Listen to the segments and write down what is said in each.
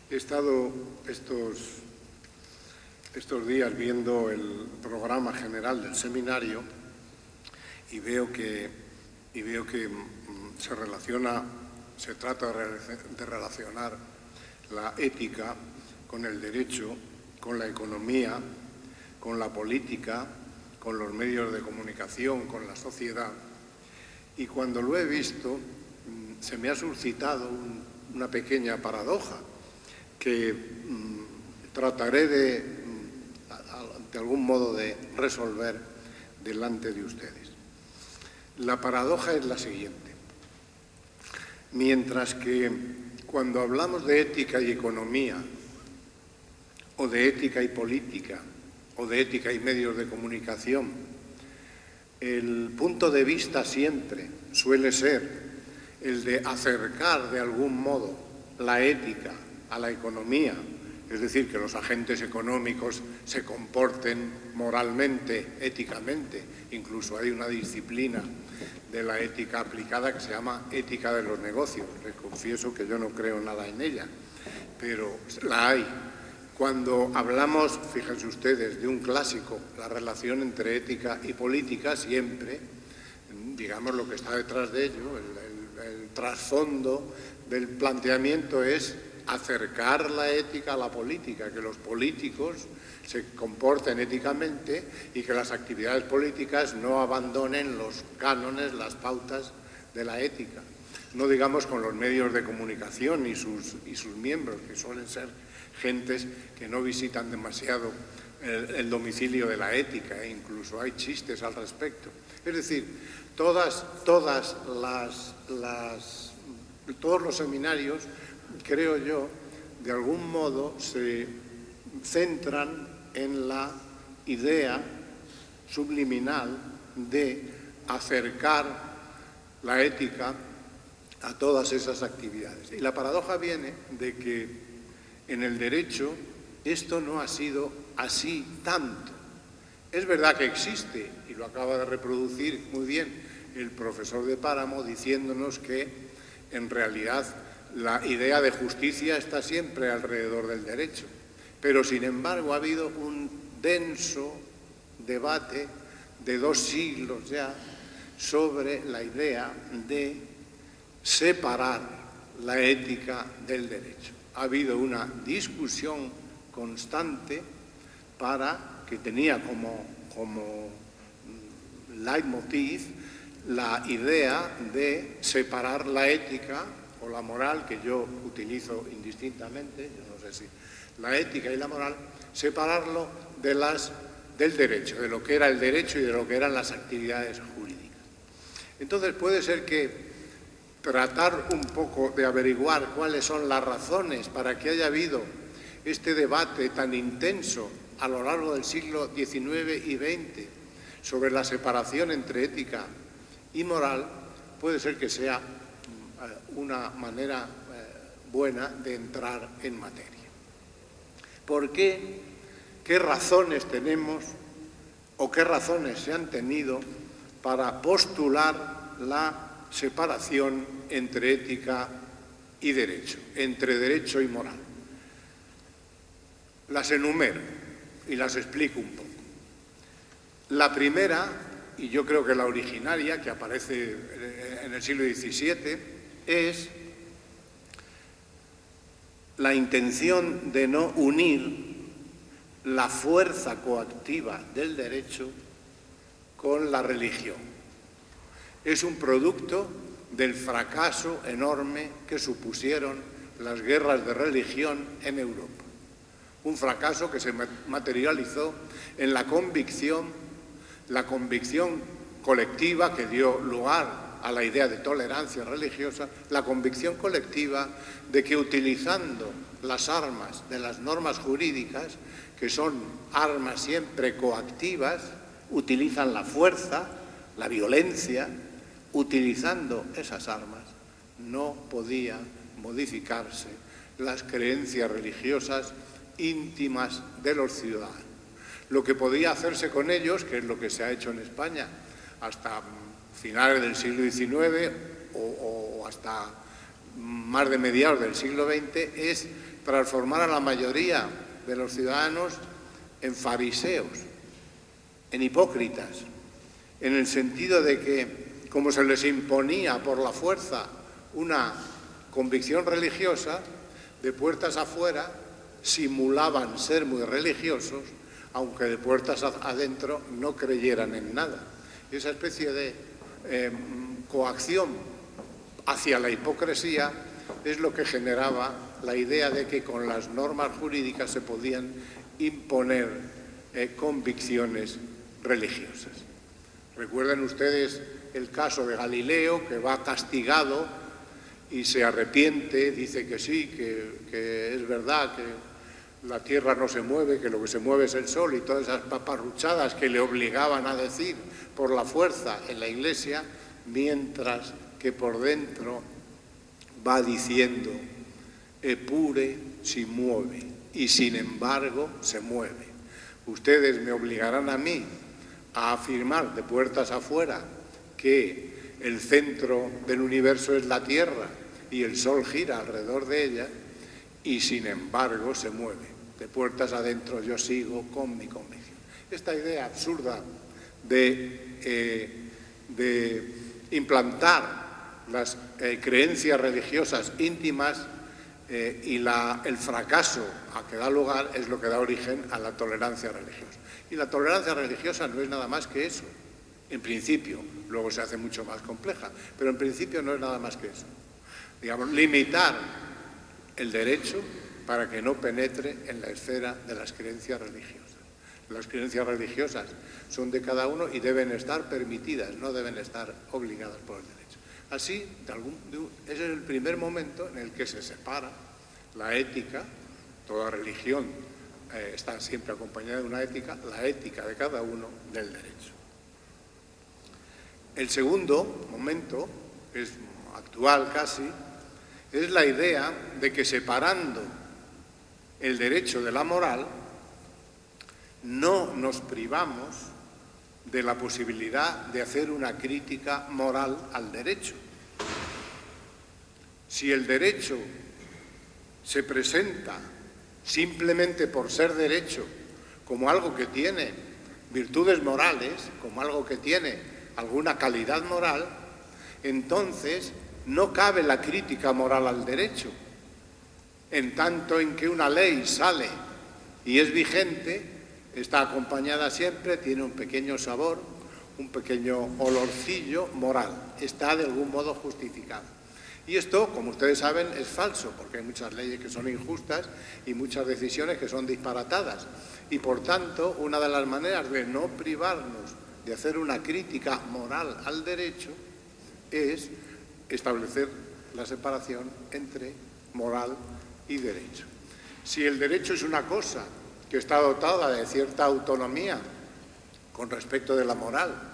He estado estos días viendo el programa general del seminario y veo que se trata de relacionar la ética con el derecho, con la economía, con la política, con los medios de comunicación, con la sociedad. Y cuando lo he visto, se me ha suscitado una pequeña paradoja que trataré de algún modo de resolver delante de ustedes. La paradoja es la siguiente. Mientras que cuando hablamos de ética y economía, o de ética y política, o de ética y medios de comunicación, el punto de vista siempre suele ser el de acercar de algún modo la ética a la economía, es decir, que los agentes económicos se comporten moralmente, éticamente. Incluso hay una disciplina de la ética aplicada que se llama ética de los negocios. Les confieso que yo no creo nada en ella, pero la hay. Cuando hablamos, fíjense ustedes, de un clásico, la relación entre ética y política, siempre, digamos, lo que está detrás de ello, el trasfondo del planteamiento es acercar la ética a la política, que los políticos se comporten éticamente y que las actividades políticas no abandonen los cánones, las pautas de la ética. No digamos con los medios de comunicación y sus miembros, que suelen ser gentes que no visitan demasiado el domicilio de la ética, e incluso hay chistes al respecto. Es decir, todos los seminarios, creo yo, de algún modo se centran en la idea subliminal de acercar la ética a todas esas actividades. Y la paradoja viene de que en el derecho esto no ha sido así tanto. Es verdad que existe, y lo acaba de reproducir muy bien el profesor de Páramo, diciéndonos que en realidad la idea de justicia está siempre alrededor del derecho, pero sin embargo ha habido un denso debate de 2 siglos ya sobre la idea de separar la ética del derecho. Ha habido una discusión constante que tenía como leitmotiv la idea de separar la ética o la moral, que yo utilizo indistintamente, yo no sé si la ética y la moral, separarlo del derecho, de lo que era el derecho y de lo que eran las actividades jurídicas. Entonces puede ser que tratar un poco de averiguar cuáles son las razones para que haya habido este debate tan intenso a lo largo del siglo XIX y XX sobre la separación entre ética y moral, puede ser que sea una manera buena de entrar en materia. ¿Por qué? ¿Qué razones tenemos o qué razones se han tenido para postular la separación entre ética y derecho, entre derecho y moral? Las enumero y las explico un poco. La primera, y yo creo que la originaria, que aparece en el siglo XVII, es la intención de no unir la fuerza coactiva del derecho con la religión. Es un producto del fracaso enorme que supusieron las guerras de religión en Europa. Un fracaso que se materializó en la convicción colectiva que dio lugar a la idea de tolerancia religiosa, la convicción colectiva de que utilizando las armas de las normas jurídicas, que son armas siempre coactivas, utilizan la fuerza, la violencia, utilizando esas armas no podía modificarse las creencias religiosas íntimas de los ciudadanos. Lo que podía hacerse con ellos, que es lo que se ha hecho en España hasta finales del siglo XIX o hasta más de mediados del siglo XX, es transformar a la mayoría de los ciudadanos en fariseos, en hipócritas, en el sentido de que, como se les imponía por la fuerza una convicción religiosa, de puertas afuera simulaban ser muy religiosos, aunque de puertas adentro no creyeran en nada. Esa especie de coacción hacia la hipocresía es lo que generaba la idea de que con las normas jurídicas se podían imponer convicciones religiosas. Recuerden ustedes el caso de Galileo, que va castigado y se arrepiente, dice que sí, que es verdad, que la tierra no se mueve, que lo que se mueve es el sol, y todas esas paparruchadas que le obligaban a decir por la fuerza en la Iglesia, mientras que por dentro va diciendo: «Epure si mueve, y sin embargo se mueve». Ustedes me obligarán a mí a afirmar de puertas afuera que el centro del universo es la Tierra y el Sol gira alrededor de ella, y sin embargo se mueve. De puertas adentro yo sigo con mi convicción. Esta idea absurda de implantar las creencias religiosas íntimas y el fracaso a que da lugar es lo que da origen a la tolerancia religiosa. Y la tolerancia religiosa no es nada más que eso, en principio. Luego se hace mucho más compleja, pero en principio no es nada más que eso. Digamos, limitar el derecho para que no penetre en la esfera de las creencias religiosas. Las creencias religiosas son de cada uno y deben estar permitidas, no deben estar obligadas por el derecho. Así, ese es el primer momento en el que se separa la ética. Toda religión está siempre acompañada de una ética, la ética de cada uno del derecho. El segundo momento, que es actual casi, es la idea de que separando el derecho de la moral, no nos privamos de la posibilidad de hacer una crítica moral al derecho. Si el derecho se presenta simplemente por ser derecho, como algo que tiene virtudes morales, como algo que tiene alguna calidad moral, entonces no cabe la crítica moral al derecho. En tanto en que una ley sale y es vigente, está acompañada siempre, tiene un pequeño sabor, un pequeño olorcillo moral, está de algún modo justificado. Y esto, como ustedes saben, es falso, porque hay muchas leyes que son injustas y muchas decisiones que son disparatadas. Y por tanto, una de las maneras de no privarnos de hacer una crítica moral al derecho es establecer la separación entre moral y derecho. Si el derecho es una cosa que está dotada de cierta autonomía con respecto de la moral,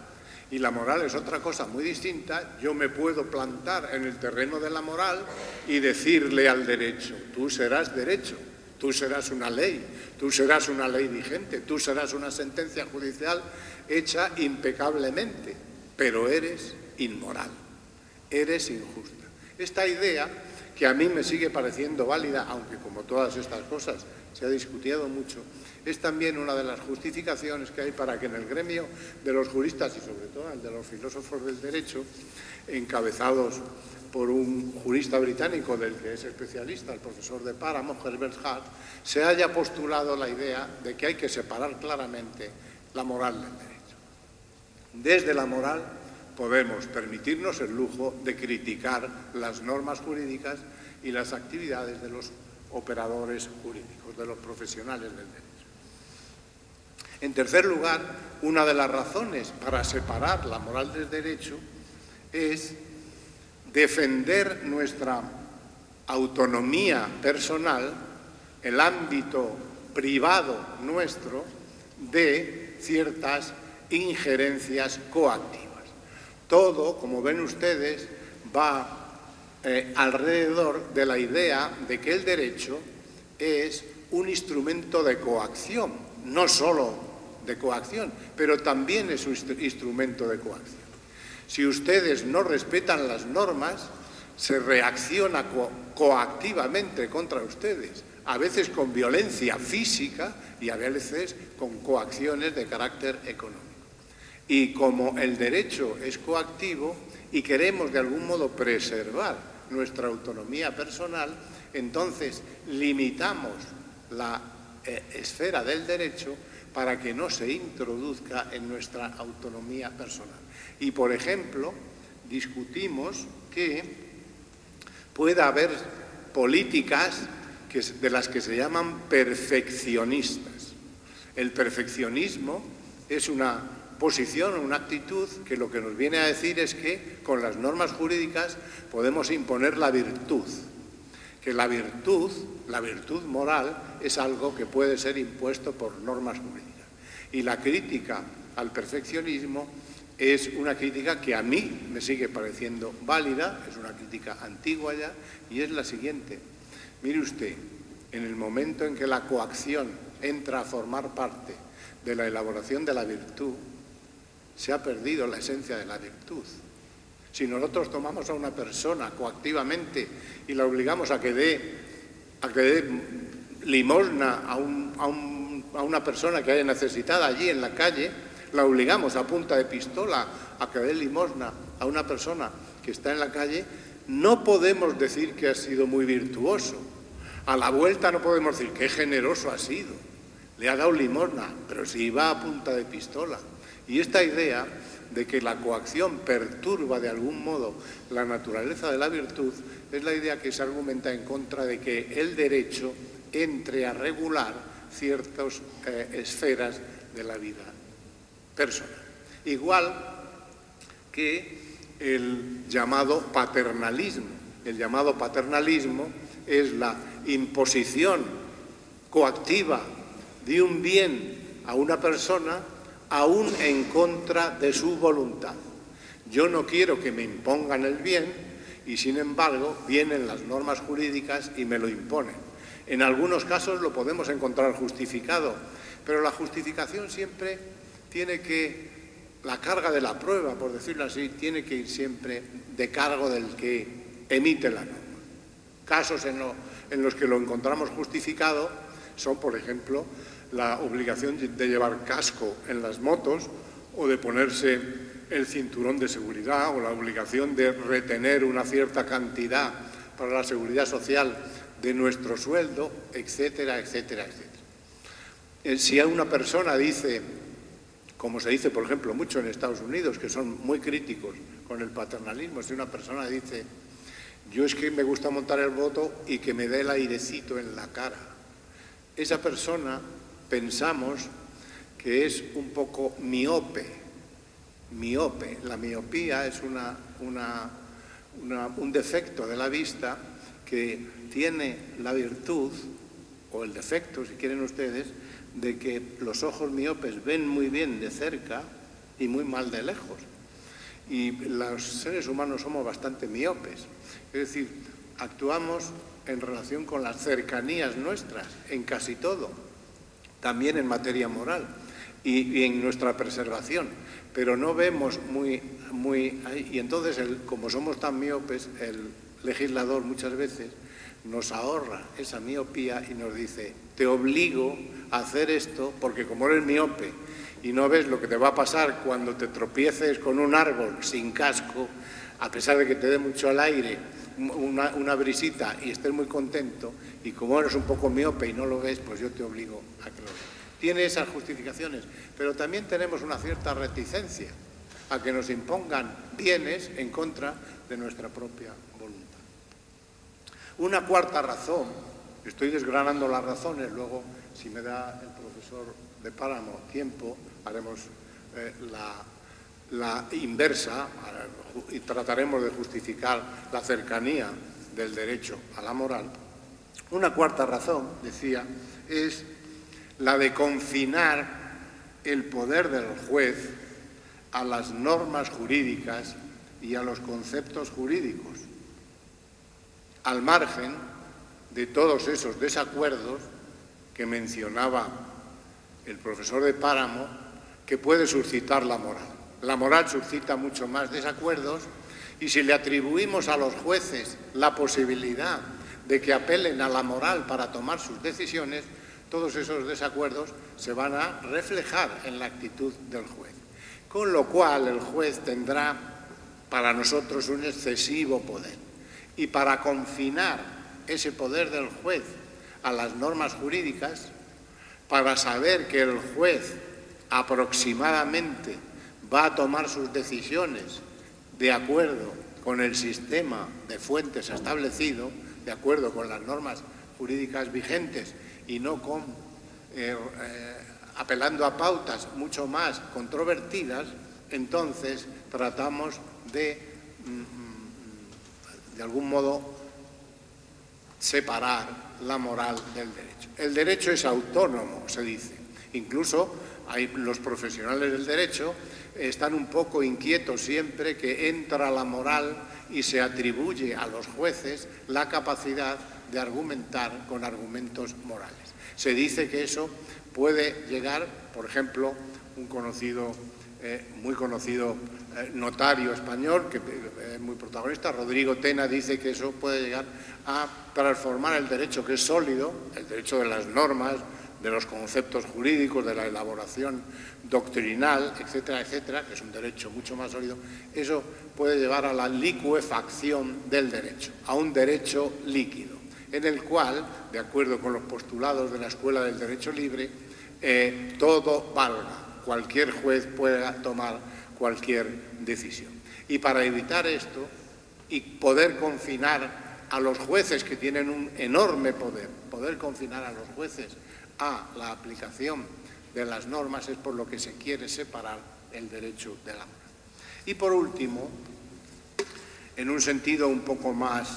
y la moral es otra cosa muy distinta, yo me puedo plantar en el terreno de la moral y decirle al derecho: tú serás derecho, tú serás una ley vigente, tú serás una sentencia judicial hecha impecablemente, pero eres inmoral, eres injusta. Esta idea, que a mí me sigue pareciendo válida, aunque como todas estas cosas se ha discutido mucho, es también una de las justificaciones que hay para que en el gremio de los juristas y sobre todo en el de los filósofos del derecho, encabezados por un jurista británico del que es especialista, el profesor de Páramo, Herbert Hart, se haya postulado la idea de que hay que separar claramente la moral del derecho. Desde la moral podemos permitirnos el lujo de criticar las normas jurídicas y las actividades de los operadores jurídicos, de los profesionales del derecho. En tercer lugar, una de las razones para separar la moral del derecho es defender nuestra autonomía personal, el ámbito privado nuestro, de ciertas injerencias coactivas. Todo, como ven ustedes, va alrededor de la idea de que el derecho es un instrumento de coacción, no solo de coacción, pero también es un instrumento de coacción. Si ustedes no respetan las normas, se reacciona coactivamente contra ustedes, a veces con violencia física y a veces con coacciones de carácter económico. Y como el derecho es coactivo y queremos de algún modo preservar nuestra autonomía personal, entonces limitamos la esfera del derecho para que no se introduzca en nuestra autonomía personal. Y, por ejemplo, discutimos que pueda haber políticas de las que se llaman perfeccionistas. El perfeccionismo es una posición, una actitud que lo que nos viene a decir es que con las normas jurídicas podemos imponer la virtud, que la virtud moral es algo que puede ser impuesto por normas jurídicas. Y la crítica al perfeccionismo es una crítica que a mí me sigue pareciendo válida, es una crítica antigua ya, y es la siguiente. Mire usted, en el momento en que la coacción entra a formar parte de la elaboración de la virtud, se ha perdido la esencia de la virtud. Si nosotros tomamos a una persona coactivamente y la obligamos a que dé limosna a una persona que haya necesitada allí en la calle, la obligamos a punta de pistola a que dé limosna a una persona que está en la calle, no podemos decir que ha sido muy virtuoso. A la vuelta no podemos decir qué generoso ha sido, le ha dado limosna, pero si iba a punta de pistola. Y esta idea de que la coacción perturba de algún modo la naturaleza de la virtud es la idea que se argumenta en contra de que el derecho entre a regular ciertas esferas de la vida personal. Igual que el llamado paternalismo. El llamado paternalismo es la imposición coactiva de un bien a una persona aún en contra de su voluntad. Yo no quiero que me impongan el bien y, sin embargo, vienen las normas jurídicas y me lo imponen. En algunos casos lo podemos encontrar justificado, pero la justificación siempre tiene que, la carga de la prueba, por decirlo así, tiene que ir siempre de cargo del que emite la norma. Casos en los que lo encontramos justificado son, por ejemplo, la obligación de llevar casco en las motos o de ponerse el cinturón de seguridad o la obligación de retener una cierta cantidad para la seguridad social de nuestro sueldo, etcétera, etcétera, etcétera. Si a una persona dice, como se dice, por ejemplo, mucho en Estados Unidos, que son muy críticos con el paternalismo, si una persona dice, yo es que me gusta montar el moto y que me dé el airecito en la cara, esa persona pensamos que es un poco miope. La miopía es un defecto de la vista que tiene la virtud, o el defecto, si quieren ustedes, de que los ojos miopes ven muy bien de cerca y muy mal de lejos. Y los seres humanos somos bastante miopes. Es decir, actuamos en relación con las cercanías nuestras, en casi todo, también en materia moral y en nuestra preservación, pero no vemos muy y entonces, como somos tan miopes, el legislador muchas veces nos ahorra esa miopía y nos dice, te obligo a hacer esto porque como eres miope y no ves lo que te va a pasar cuando te tropieces con un árbol sin casco, a pesar de que te dé mucho al aire, una brisita y estés muy contento, y como eres un poco miope y no lo ves, pues yo te obligo a que lo veas. Tiene esas justificaciones, pero también tenemos una cierta reticencia a que nos impongan bienes en contra de nuestra propia voluntad. Una cuarta razón, estoy desgranando las razones, luego si me da el profesor de Páramo tiempo, haremos la inversa y trataremos de justificar la cercanía del derecho a la moral. Una cuarta razón, decía, es la de confinar el poder del juez a las normas jurídicas y a los conceptos jurídicos, al margen de todos esos desacuerdos que mencionaba el profesor de Páramo, que puede suscitar la moral. La moral suscita mucho más desacuerdos y si le atribuimos a los jueces la posibilidad de que apelen a la moral para tomar sus decisiones, todos esos desacuerdos se van a reflejar en la actitud del juez. Con lo cual el juez tendrá para nosotros un excesivo poder. Y para confinar ese poder del juez a las normas jurídicas, para saber que el juez aproximadamente va a tomar sus decisiones de acuerdo con el sistema de fuentes establecido, de acuerdo con las normas jurídicas vigentes y no apelando a pautas mucho más controvertidas, entonces tratamos de algún modo separar la moral del derecho. El derecho es autónomo, se dice. Incluso los profesionales del derecho están un poco inquietos siempre que entra la moral y se atribuye a los jueces la capacidad de argumentar con argumentos morales. Se dice que eso puede llegar, por ejemplo, un muy conocido notario español, que es muy protagonista, Rodrigo Tena, dice que eso puede llegar a transformar el derecho, que es sólido, el derecho de las normas, de los conceptos jurídicos, de la elaboración doctrinal, etcétera, etcétera, que es un derecho mucho más sólido, eso puede llevar a la licuefacción del derecho, a un derecho líquido, en el cual, de acuerdo con los postulados de la Escuela del Derecho Libre, todo valga, cualquier juez pueda tomar cualquier decisión. Y para evitar esto y poder confinar a los jueces, que tienen un enorme poder confinar a los jueces a la aplicación de las normas, es por lo que se quiere separar el derecho de la moral. Y por último, en un sentido un poco más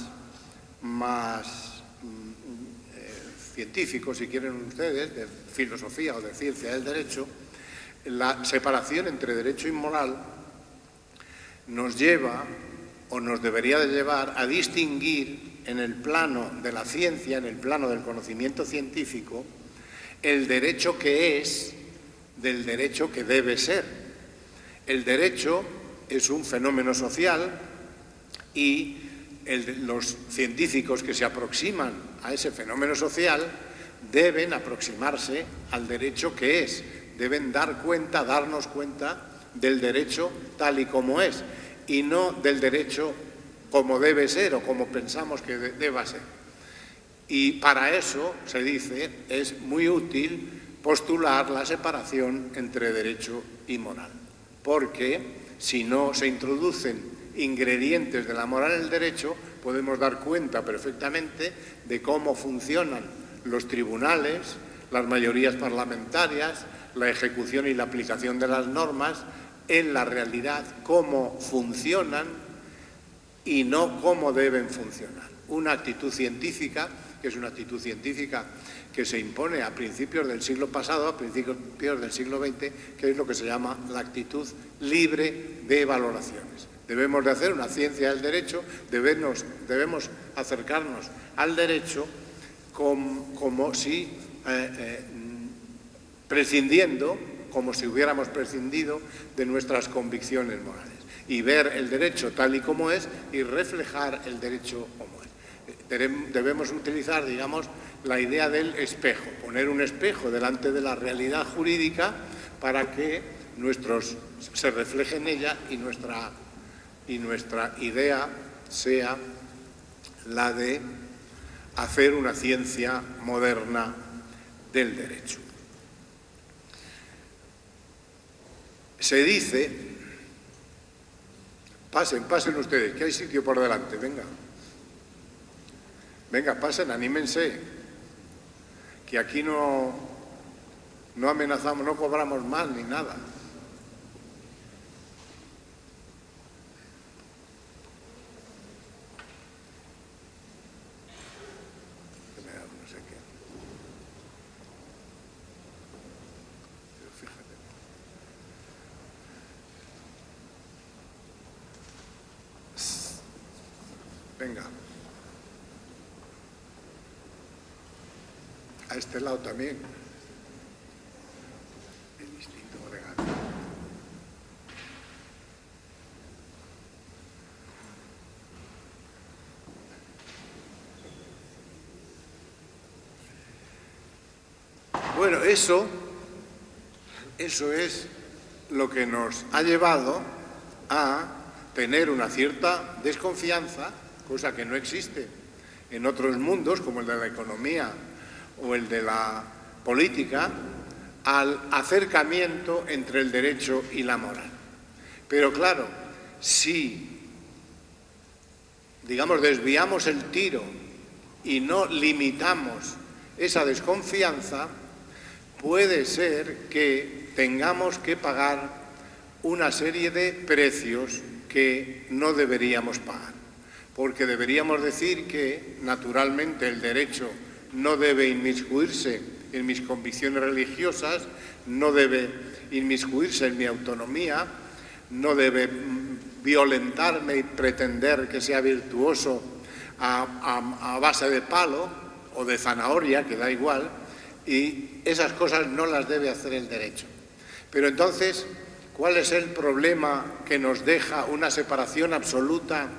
científico, si quieren ustedes, de filosofía o de ciencia del derecho, la separación entre derecho y moral nos lleva, o nos debería de llevar, a distinguir en el plano de la ciencia, en el plano del conocimiento científico, el derecho que es del derecho que debe ser. El derecho es un fenómeno social y los científicos que se aproximan a ese fenómeno social deben aproximarse al derecho que es, deben darnos cuenta del derecho tal y como es y no del derecho como debe ser o como pensamos que deba ser. Y para eso, se dice, es muy útil postular la separación entre derecho y moral, porque si no se introducen ingredientes de la moral en el derecho, podemos dar cuenta perfectamente de cómo funcionan los tribunales, las mayorías parlamentarias, la ejecución y la aplicación de las normas, en la realidad cómo funcionan y no cómo deben funcionar. Una actitud científica, que es una actitud científica que se impone a principios del siglo pasado, a principios del siglo XX, que es lo que se llama la actitud libre de valoraciones. Debemos de hacer una ciencia del derecho, debemos acercarnos al derecho como si prescindiendo, como si hubiéramos prescindido de nuestras convicciones morales, y ver el derecho tal y como es y reflejar el derecho como es. Debemos utilizar, digamos, la idea del espejo, poner un espejo delante de la realidad jurídica para que se refleje en ella y nuestra idea sea la de hacer una ciencia moderna del derecho. Se dice, pasen ustedes, que hay sitio por delante, venga, pasen, anímense, que aquí no amenazamos, no cobramos más ni nada. No sé qué. Pero fíjate. Venga. A este lado también. El instinto legal. Bueno, eso es lo que nos ha llevado a tener una cierta desconfianza, cosa que no existe en otros mundos, como el de la economía o el de la política, al acercamiento entre el derecho y la moral. Pero claro, si, digamos, desviamos el tiro y no limitamos esa desconfianza, puede ser que tengamos que pagar una serie de precios que no deberíamos pagar. Porque deberíamos decir que, naturalmente, el derecho no debe inmiscuirse en mis convicciones religiosas, no debe inmiscuirse en mi autonomía, no debe violentarme y pretender que sea virtuoso a base de palo o de zanahoria, que da igual, y esas cosas no las debe hacer el derecho. Pero entonces, ¿cuál es el problema que nos deja una separación absoluta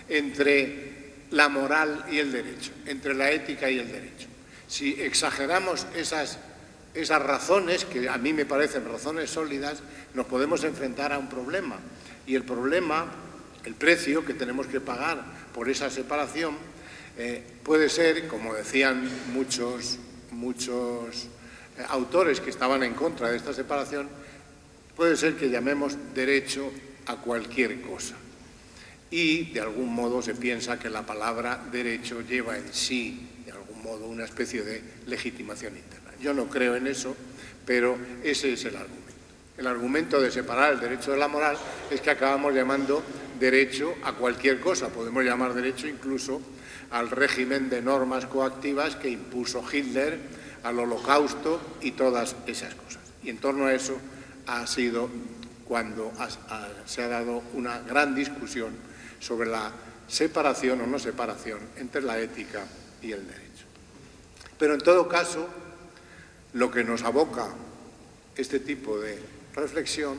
entre la moral y el derecho, entre la ética y el derecho? Si exageramos esas razones, que a mí me parecen razones sólidas, nos podemos enfrentar a un problema. Y el problema, el precio que tenemos que pagar por esa separación, puede ser, como decían muchos autores que estaban en contra de esta separación, puede ser que llamemos derecho a cualquier cosa. Y de algún modo se piensa que la palabra derecho lleva en sí, de algún modo, una especie de legitimación interna. Yo no creo en eso, pero ese es el argumento. El argumento de separar el derecho de la moral es que acabamos llamando derecho a cualquier cosa. Podemos llamar derecho incluso al régimen de normas coactivas que impuso Hitler, al Holocausto y todas esas cosas. Y en torno a eso ha sido cuando se ha dado una gran discusión sobre la separación o no separación entre la ética y el derecho. Pero en todo caso, lo que nos aboca este tipo de reflexión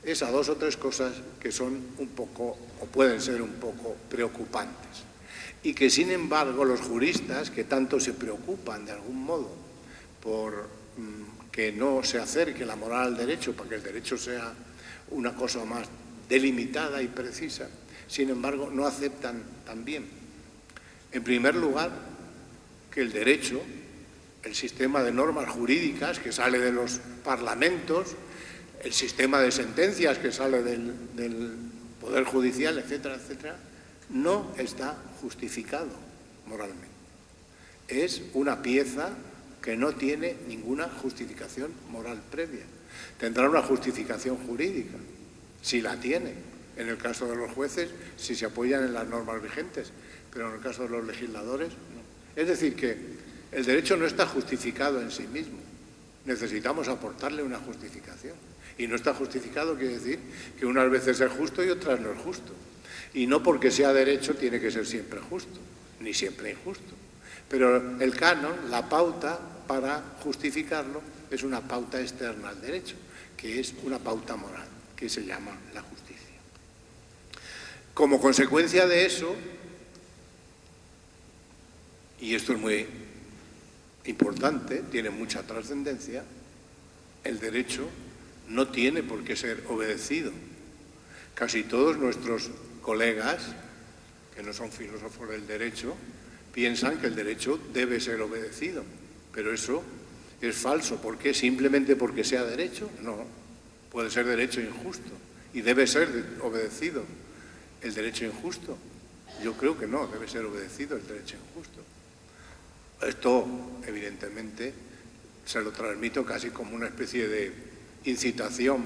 es a dos o tres cosas que son un poco, o pueden ser un poco preocupantes, y que sin embargo los juristas, que tanto se preocupan de algún modo por que no se acerque la moral al derecho, para que el derecho sea una cosa más delimitada y precisa, sin embargo no aceptan también, en primer lugar, que el derecho, el sistema de normas jurídicas que sale de los parlamentos, el sistema de sentencias que sale del Poder Judicial, etcétera, etcétera, no está justificado moralmente. Es una pieza que no tiene ninguna justificación moral previa. Tendrá una justificación jurídica, si la tiene. En el caso de los jueces, si se apoyan en las normas vigentes, pero en el caso de los legisladores, no. Es decir, que el derecho no está justificado en sí mismo. Necesitamos aportarle una justificación. Y no está justificado quiere decir que unas veces es justo y otras no es justo. Y no porque sea derecho tiene que ser siempre justo, ni siempre injusto. Pero el canon, la pauta para justificarlo, es una pauta externa al derecho, que es una pauta moral, que se llama la justicia. Como consecuencia de eso, y esto es muy importante, tiene mucha trascendencia, el derecho no tiene por qué ser obedecido. Casi todos nuestros colegas, que no son filósofos del derecho, piensan que el derecho debe ser obedecido, pero eso es falso. ¿Por qué? ¿Simplemente porque sea derecho? No, puede ser derecho injusto y debe ser obedecido el derecho injusto. Yo creo que no, debe ser obedecido el derecho injusto. Esto, evidentemente, se lo transmito casi como una especie de incitación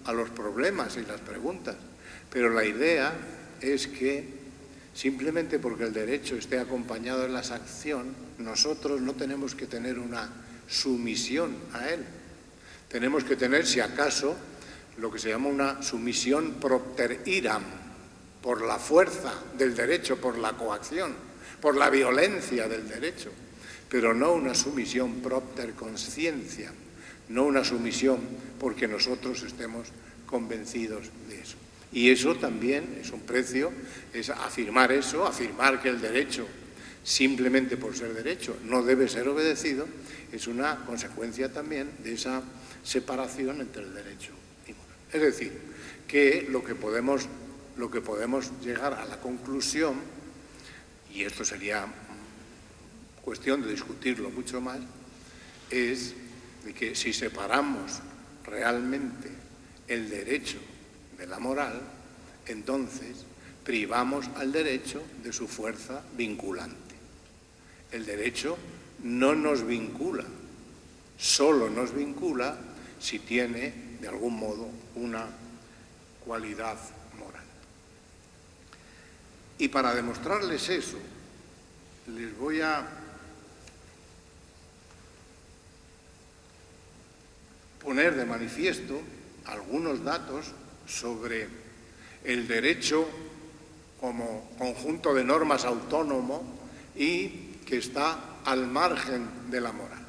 a los problemas y las preguntas, pero la idea es que simplemente porque el derecho esté acompañado de la acción, nosotros no tenemos que tener una sumisión a él. Tenemos que tener, si acaso, lo que se llama una sumisión propter iram, por la fuerza del derecho, por la coacción, por la violencia del derecho, pero no una sumisión propter consciencia, no una sumisión porque nosotros estemos convencidos de eso. Y eso también es un precio, es afirmar eso, afirmar que el derecho simplemente por ser derecho no debe ser obedecido, es una consecuencia también de esa separación entre el derecho y moral. Es decir, que lo que podemos llegar a la conclusión, y esto sería cuestión de discutirlo mucho más, es de que si separamos realmente el derecho de la moral, entonces privamos al derecho de su fuerza vinculante. El derecho no nos vincula, solo nos vincula si tiene, de algún modo, una cualidad moral. Y para demostrarles eso, les voy a poner de manifiesto algunos datos sobre el derecho como conjunto de normas autónomo y que está al margen de la moral.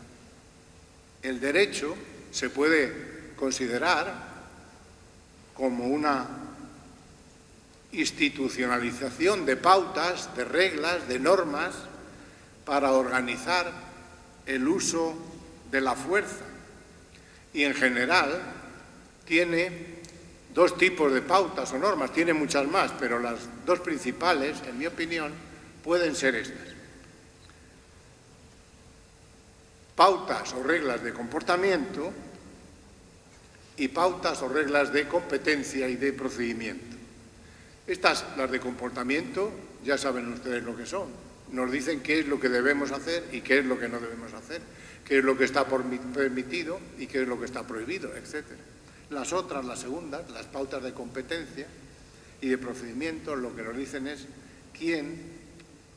El derecho se puede considerar como una institucionalización de pautas, de reglas, de normas para organizar el uso de la fuerza. Y en general tiene dos tipos de pautas o normas, tiene muchas más, pero las dos principales, en mi opinión, pueden ser estas. Pautas o reglas de comportamiento y pautas o reglas de competencia y de procedimiento. Estas, las de comportamiento, ya saben ustedes lo que son. Nos dicen qué es lo que debemos hacer y qué es lo que no debemos hacer, qué es lo que está permitido y qué es lo que está prohibido, etc. Las otras, las segundas, las pautas de competencia y de procedimiento, lo que nos dicen es quién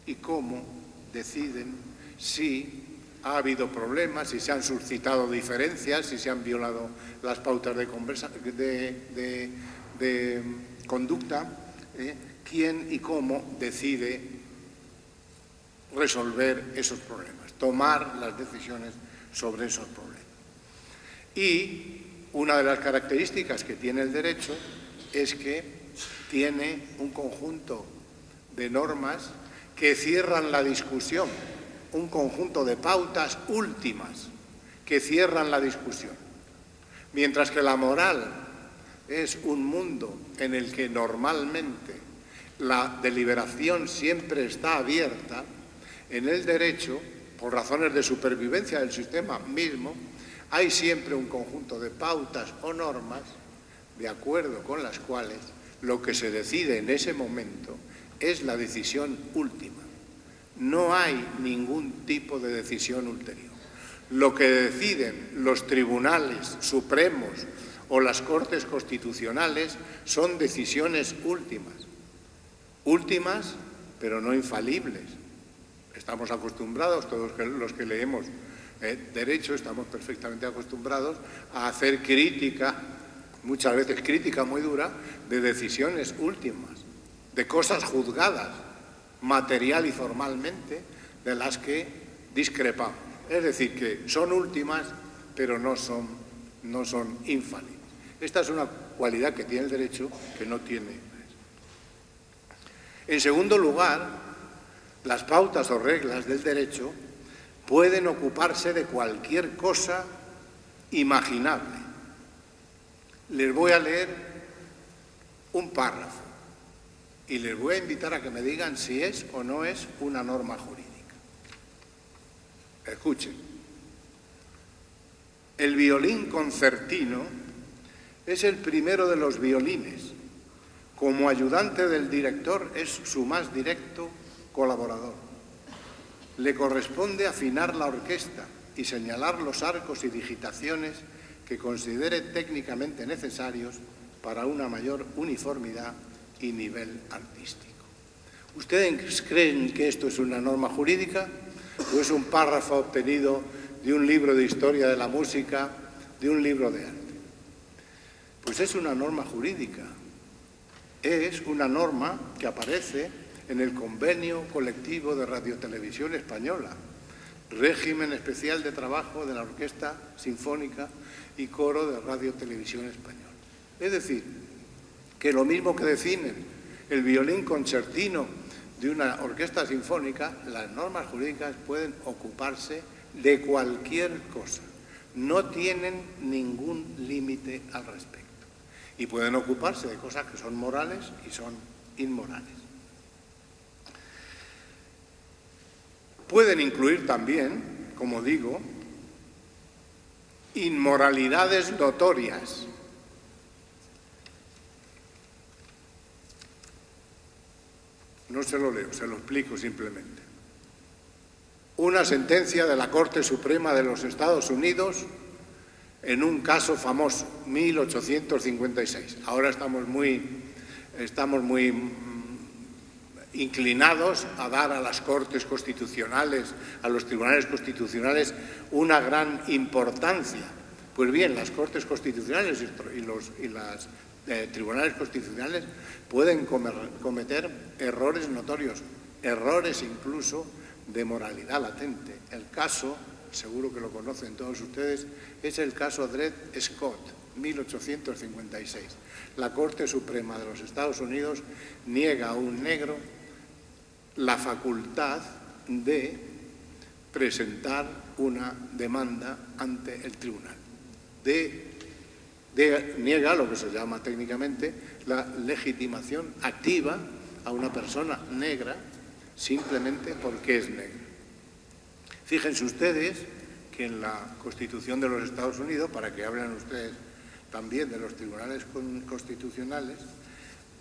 y cómo deciden si ha habido problemas, si se han suscitado diferencias, si se han violado las pautas de conducta, quién y cómo decide resolver esos problemas, tomar las decisiones sobre esos problemas. Y una de las características que tiene el derecho es que tiene un conjunto de normas que cierran la discusión, un conjunto de pautas últimas que cierran la discusión. Mientras que la moral es un mundo en el que normalmente la deliberación siempre está abierta, en el derecho, por razones de supervivencia del sistema mismo, hay siempre un conjunto de pautas o normas de acuerdo con las cuales lo que se decide en ese momento es la decisión última. No hay ningún tipo de decisión ulterior. Lo que deciden los tribunales supremos o las Cortes Constitucionales son decisiones últimas. Últimas, pero no infalibles. Estamos acostumbrados, todos los que leemos derecho, estamos perfectamente acostumbrados a hacer crítica, muchas veces crítica muy dura, de decisiones últimas, de cosas juzgadas, material y formalmente, de las que discrepamos. Es decir, que son últimas, pero no son infalibles. Esta es una cualidad que tiene el derecho que no tiene. En segundo lugar, las pautas o reglas del derecho pueden ocuparse de cualquier cosa imaginable. Les voy a leer un párrafo y les voy a invitar a que me digan si es o no es una norma jurídica. Escuchen. El violín concertino es el primero de los violines. Como ayudante del director es su más directo colaborador. Le corresponde afinar la orquesta y señalar los arcos y digitaciones que considere técnicamente necesarios para una mayor uniformidad y nivel artístico. ¿Ustedes creen que esto es una norma jurídica o es un párrafo obtenido de un libro de historia de la música, de un libro de arte? Pues es una norma jurídica. Es una norma que aparece en el Convenio Colectivo de Radiotelevisión Española, régimen especial de trabajo de la Orquesta Sinfónica y Coro de Radiotelevisión Española. Es decir, que lo mismo que definen el violín concertino de una orquesta sinfónica, las normas jurídicas pueden ocuparse de cualquier cosa. No tienen ningún límite al respecto. Y pueden ocuparse de cosas que son morales y son inmorales. Pueden incluir también, como digo, inmoralidades notorias. No se lo leo, se lo explico simplemente. Una sentencia de la Corte Suprema de los Estados Unidos en un caso famoso, 1856. Ahora estamos muy inclinados a dar a las Cortes Constitucionales, a los tribunales constitucionales, una gran importancia. Pues bien, las Cortes Constitucionales y los tribunales constitucionales pueden cometer errores notorios, errores incluso de moralidad latente. El caso, seguro que lo conocen todos ustedes, es el caso Dred Scott, 1856. La Corte Suprema de los Estados Unidos niega a un negro la facultad de presentar una demanda ante el tribunal. Niega lo que se llama técnicamente la legitimación activa a una persona negra simplemente porque es negra. Fíjense ustedes que en la Constitución de los Estados Unidos, para que hablen ustedes también de los tribunales constitucionales,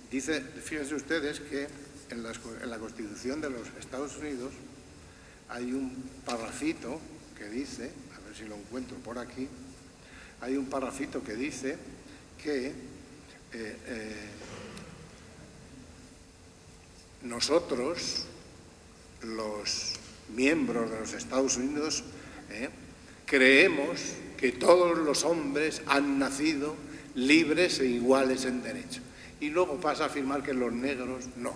fíjense ustedes que en la Constitución de los Estados Unidos hay un parrafito que dice, a ver si lo encuentro por aquí, hay un parrafito que dice que nosotros, los miembros de los Estados Unidos, creemos que todos los hombres han nacido libres e iguales en derecho. Y luego pasa a afirmar que los negros no.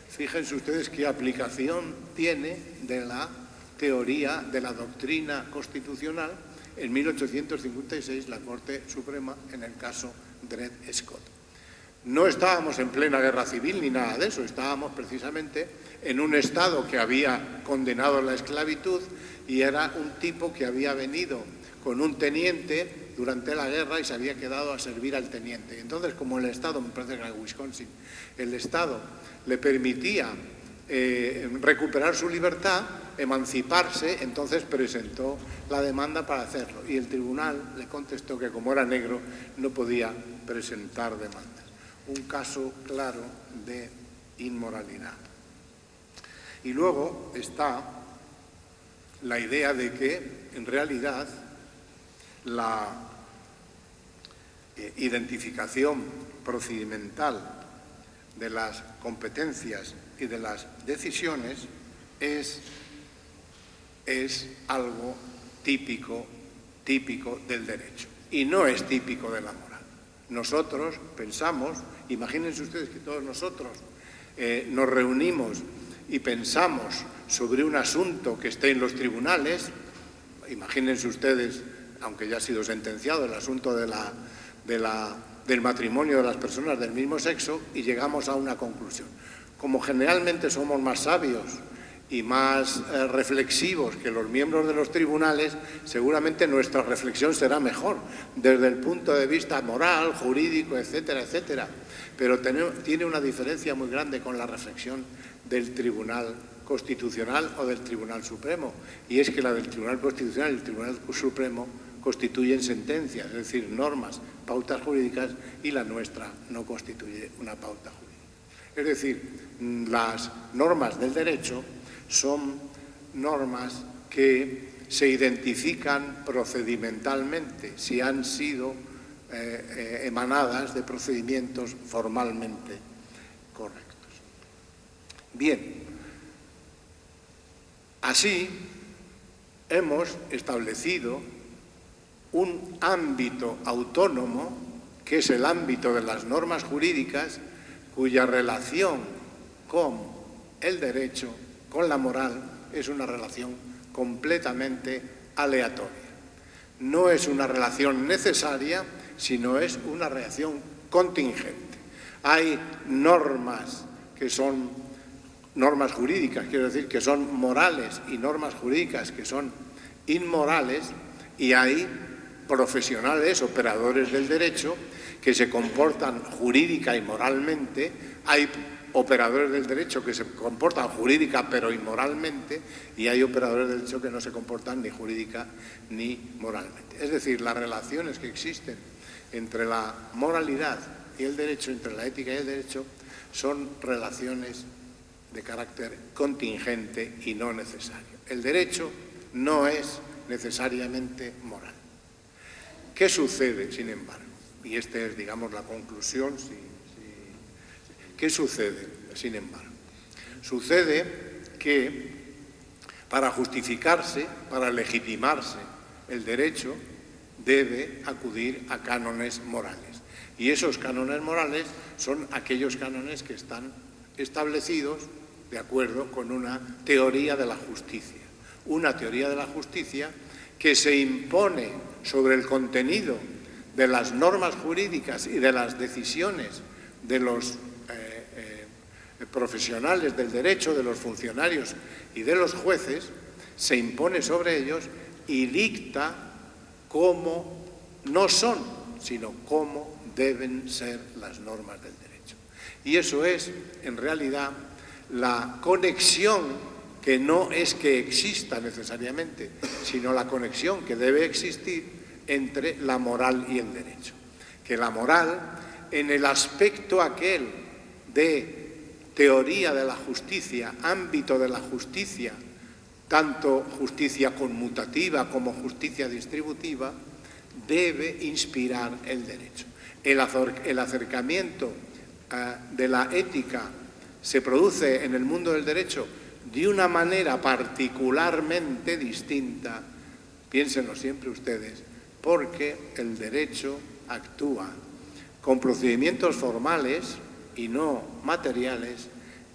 Fíjense ustedes qué aplicación tiene de la teoría de la doctrina constitucional en 1856 la Corte Suprema en el caso Dred Scott. No estábamos en plena guerra civil ni nada de eso, estábamos precisamente en un estado que había condenado la esclavitud y era un tipo que había venido con un teniente durante la guerra y se había quedado a servir al teniente. Entonces, como el Estado, me parece que era Wisconsin, el Estado le permitía recuperar su libertad, emanciparse, entonces presentó la demanda para hacerlo. Y el tribunal le contestó que como era negro no podía presentar demandas. Un caso claro de inmoralidad. Y luego está la idea de que, en realidad, la identificación procedimental de las competencias y de las decisiones es algo típico del derecho y no es típico de la moral. Nosotros pensamos, imagínense ustedes que todos nosotros nos reunimos y pensamos sobre un asunto que esté en los tribunales, imagínense ustedes, aunque ya ha sido sentenciado, el asunto del matrimonio de las personas del mismo sexo, y llegamos a una conclusión. Como generalmente somos más sabios y más reflexivos que los miembros de los tribunales, seguramente nuestra reflexión será mejor desde el punto de vista moral, jurídico, etcétera, etcétera. Pero tiene una diferencia muy grande con la reflexión del Tribunal Constitucional o del Tribunal Supremo, y es que la del Tribunal Constitucional y el Tribunal Supremo constituyen sentencias, es decir, normas, pautas jurídicas, y la nuestra no constituye una pauta jurídica. Es decir, las normas del derecho son normas que se identifican procedimentalmente si han sido emanadas de procedimientos formalmente correctos. Bien, así hemos establecido un ámbito autónomo, que es el ámbito de las normas jurídicas, cuya relación con el derecho, con la moral, es una relación completamente aleatoria. No es una relación necesaria, sino es una relación contingente. Hay normas que son normas jurídicas, quiero decir que son morales, y normas jurídicas que son inmorales, y hay profesionales, operadores del derecho, que se comportan jurídica y moralmente, hay operadores del derecho que se comportan jurídica pero inmoralmente, y hay operadores del derecho que no se comportan ni jurídica ni moralmente. Es decir, las relaciones que existen entre la moralidad y el derecho, entre la ética y el derecho, son relaciones de carácter contingente y no necesario. El derecho no es necesariamente moral. ¿Qué sucede, sin embargo? Y esta es, digamos, la conclusión. ¿Qué sucede, sin embargo? Sucede que para justificarse, para legitimarse el derecho, debe acudir a cánones morales. Y esos cánones morales son aquellos cánones que están establecidos de acuerdo con una teoría de la justicia. Una teoría de la justicia que se impone sobre el contenido de las normas jurídicas y de las decisiones de los profesionales del derecho, de los funcionarios y de los jueces, se impone sobre ellos y dicta cómo no son, sino cómo deben ser las normas del derecho. Y eso es, en realidad, la conexión que no es que exista necesariamente, sino la conexión que debe existir entre la moral y el derecho. Que la moral, en el aspecto aquel de teoría de la justicia, ámbito de la justicia, tanto justicia conmutativa como justicia distributiva, debe inspirar el derecho. El acercamiento de la ética se produce en el mundo del derecho de una manera particularmente distinta, piénsenlo siempre ustedes, porque el derecho actúa con procedimientos formales y no materiales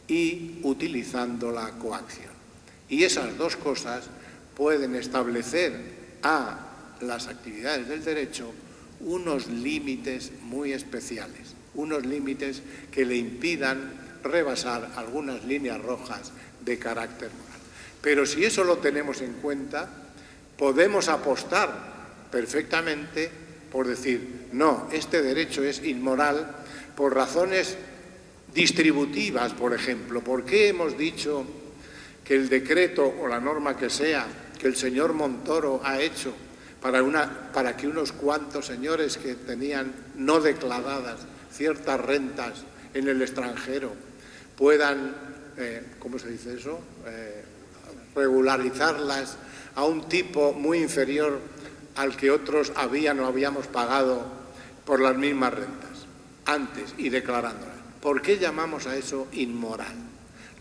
y utilizando la coacción. Y esas dos cosas pueden establecer a las actividades del derecho unos límites muy especiales, unos límites que le impidan rebasar algunas líneas rojas de carácter moral. Pero si eso lo tenemos en cuenta, podemos apostar perfectamente por decir, no, este derecho es inmoral por razones distributivas, por ejemplo. ¿Por qué hemos dicho que el decreto o la norma que sea que el señor Montoro ha hecho para que unos cuantos señores que tenían no declaradas ciertas rentas en el extranjero puedan, ¿cómo se dice eso?, regularizarlas a un tipo muy inferior al que otros habían o habíamos pagado por las mismas rentas, antes y declarándolas? ¿Por qué llamamos a eso inmoral?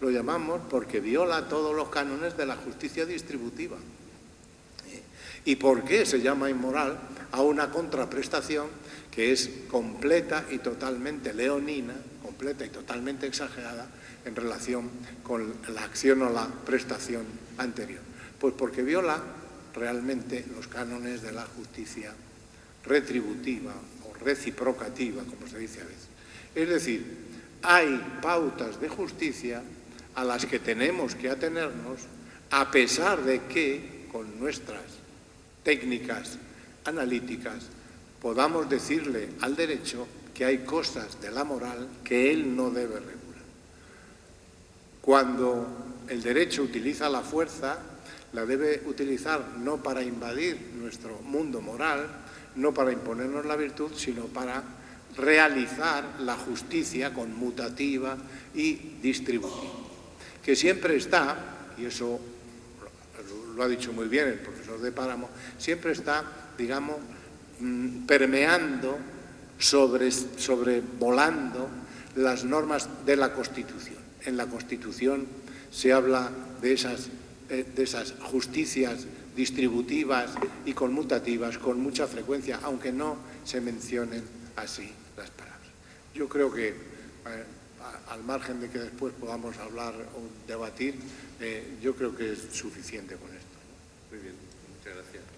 Lo llamamos porque viola todos los cánones de la justicia distributiva. ¿Y por qué se llama inmoral a una contraprestación que es completa y totalmente leonina, completa y totalmente exagerada en relación con la acción o la prestación anterior? Pues porque viola realmente los cánones de la justicia retributiva o reciprocativa, como se dice a veces. Es decir, hay pautas de justicia a las que tenemos que atenernos a pesar de que con nuestras técnicas analíticas podamos decirle al derecho que hay cosas de la moral que él no debe regular. Cuando el derecho utiliza la fuerza, la debe utilizar no para invadir nuestro mundo moral, no para imponernos la virtud, sino para realizar la justicia conmutativa y distributiva, que siempre está, y eso lo ha dicho muy bien el profesor de Páramo, siempre está, digamos, permeando, sobrevolando las normas de la Constitución. En la Constitución se habla de esas justicias distributivas y conmutativas con mucha frecuencia, aunque no se mencionen así las palabras. Yo creo que, al margen de que después podamos hablar o debatir, yo creo que es suficiente con esto. Muy bien, muchas gracias.